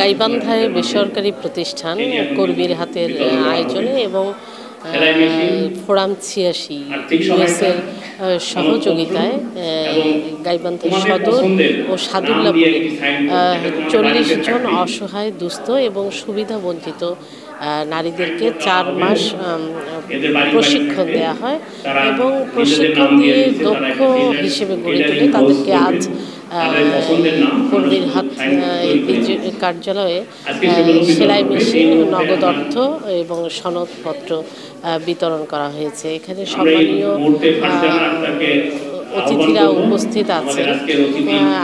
গাইবান্ধায় বেসরকারি প্রতিষ্ঠান কর্মীর হাতের আয়োজনে এবং ফোরাম ৮৬ ইউএসের সহযোগিতায় গাইবান্ধা সদর ও সাদুল্লাপুরে ৪০ জন অসহায় দুস্থ এবং সুবিধাবঞ্চিত নারীদেরকে ৪ মাস প্রশিক্ষণ দেওয়া হয় এবং প্রশিক্ষণ দিয়ে দক্ষ হিসেবে গড়ে তুলে তাদেরকে আজ কর্মীর হাত কার্যালয়ে সেলাই মেশিন, নগদ অর্থ এবং সনদপত্র বিতরণ করা হয়েছে। এখানে সম্মানীয় অতিথিরা উপস্থিত আছেন।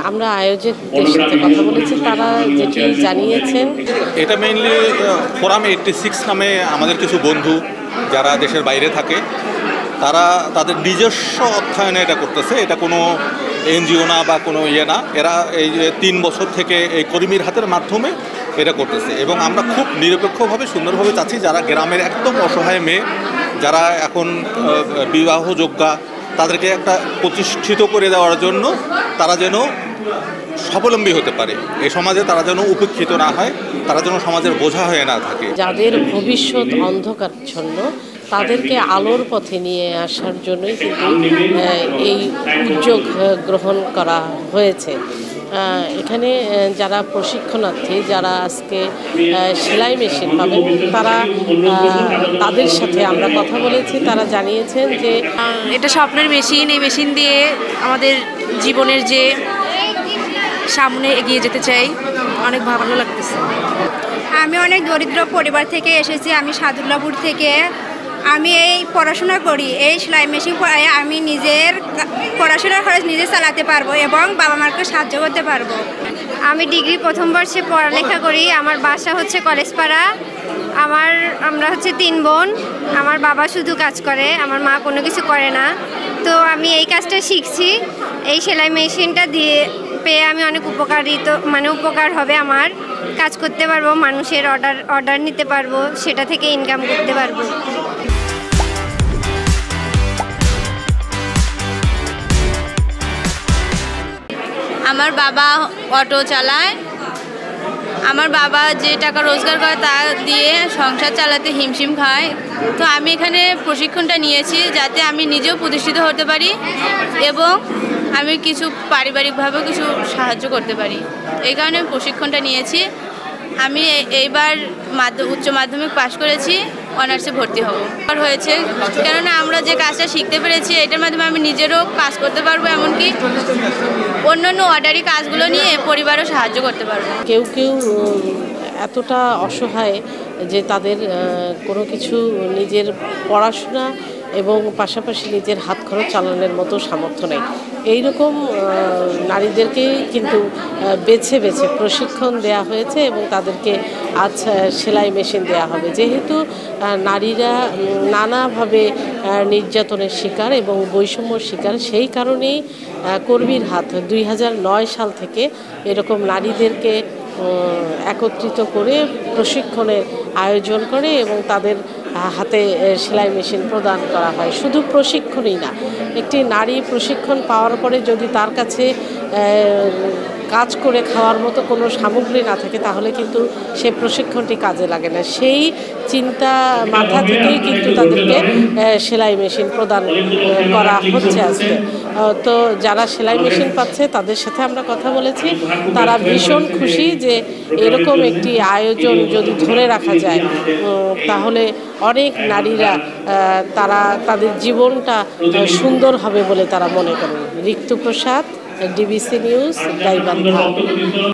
আমরা আয়োজকদের সাথে কথা বলেছি, তারা যেটি জানিয়েছেন, এটা মেইনলি ফোরাম 86 নামে আমাদের কিছু বন্ধু যারা দেশের বাইরে থাকে, তারা তাদের নিজস্ব অর্থায়নে এটা করতেছে। এটা কোনো এনজিও না বা কোনো ইয়ে না, এরা এই যে ৩ বছর থেকে এই কর্মীর হাতের মাধ্যমে এটা করতেছে এবং আমরা খুব নিরপেক্ষভাবে সুন্দরভাবে চাচ্ছি যারা গ্রামের একদম অসহায় মেয়ে, যারা এখন বিবাহযোগ্যা, তাদেরকে একটা প্রতিষ্ঠিত করে দেওয়ার জন্য তারা যেন স্বাবলম্বী হতে পারে, এই সমাজে তারা যেন উপেক্ষিত না হয়, তারা যেন সমাজের বোঝা হয়ে না থাকে। যাদের ভবিষ্যৎ অন্ধকারচ্ছন্ন তাদেরকে আলোর পথে নিয়ে আসার জন্যই কিন্তু এই উদ্যোগ গ্রহণ করা হয়েছে। এখানে যারা প্রশিক্ষণার্থী, যারা আজকে সেলাই মেশিন পাবেন, তাদের সাথে আমরা কথা বলেছি। তারা জানিয়েছেন যে এটা স্বপ্নের মেশিন, এই মেশিন দিয়ে আমাদের জীবনের যে সামনে এগিয়ে যেতে চাই, অনেক ভালো লাগতেছে। আমি অনেক দরিদ্র পরিবার থেকে এসেছি, আমি সাদুল্লাপুর থেকে। আমি এই পড়াশোনা করি, এই সেলাই মেশিন পড়ায় আমি নিজের পড়াশোনার খরচ নিজে চালাতে পারবো এবং বাবা মাকে সাহায্য করতে পারবো। আমি ডিগ্রি প্রথম বর্ষে পড়ালেখা করি। আমার বাসা হচ্ছে কলেজপাড়া। আমরা হচ্ছে 3 বোন। আমার বাবা শুধু কাজ করে, আমার মা কোনো কিছু করে না। তো আমি এই কাজটা শিখছি। এই সেলাই মেশিনটা পেয়ে আমি অনেক উপকার হবে আমার। কাজ করতে পারবো, মানুষের অর্ডার নিতে পারবো, সেটা থেকে ইনকাম করতে পারবো। আমার বাবা অটো চালায়। আমার বাবা যে টাকা রোজগার করে তা দিয়ে সংসার চালাতে হিমশিম খায়। তো আমি এখানে প্রশিক্ষণটা নিয়েছি যাতে আমি নিজেও প্রতিষ্ঠিত হতে পারি এবং আমি কিছু পারিবারিকভাবেও কিছু সাহায্য করতে পারি। এই কারণে আমি প্রশিক্ষণটা নিয়েছি। আমি এইবার উচ্চ মাধ্যমিক পাশ করেছি, অনার্সে ভর্তি হব হয়েছে। কেননা আমরা যে কাজটা শিখতে পেরেছি, এটার মাধ্যমে আমি নিজেরও কাজ করতে পারবো, এমনকি অন্যান্য অর্ডারি কাজগুলো নিয়ে পরিবারও সাহায্য করতে পারবো। কেউ কেউ এতটা অসহায় যে তাদের কোনো কিছু নিজের পড়াশোনা এবং পাশাপাশি নিজের হাত খরচ চালানোর মতো সামর্থ্য নেই। এইরকম নারীদেরকে কিন্তু বেছে বেছে প্রশিক্ষণ দেয়া হয়েছে এবং তাদেরকে আজ সেলাই মেশিন দেয়া হবে। যেহেতু নারীরা নানাভাবে নির্যাতনের শিকার এবং বৈষম্যর শিকার, সেই কারণেই কর্মীর হাত ২০০৯ সাল থেকে এরকম নারীদেরকে একত্রিত করে প্রশিক্ষণের আয়োজন করে এবং তাদের হাতে সেলাই মেশিন প্রদান করা হয়। শুধু প্রশিক্ষণই না, একটি নারী প্রশিক্ষণ পাওয়ার পরে যদি তার কাছে কাজ করে খাওয়ার মতো কোনো সামগ্রী না থাকে, তাহলে কিন্তু সে প্রশিক্ষণটি কাজে লাগে না। সেই চিন্তা মাথা থেকেই কিন্তু তাদেরকে সেলাই মেশিন প্রদান করা হচ্ছে আজকে। তো যারা সেলাই মেশিন পাচ্ছে তাদের সাথে আমরা কথা বলেছি, তারা ভীষণ খুশি যে এরকম একটি আয়োজন যদি ধরে রাখা যায় তাহলে অনেক নারীরা তাদের জীবনটা সুন্দর হবে বলে তারা মনে করেন। ঋতু প্রসাদ, ডিবিসি নিউজ, গাইবান্ধা।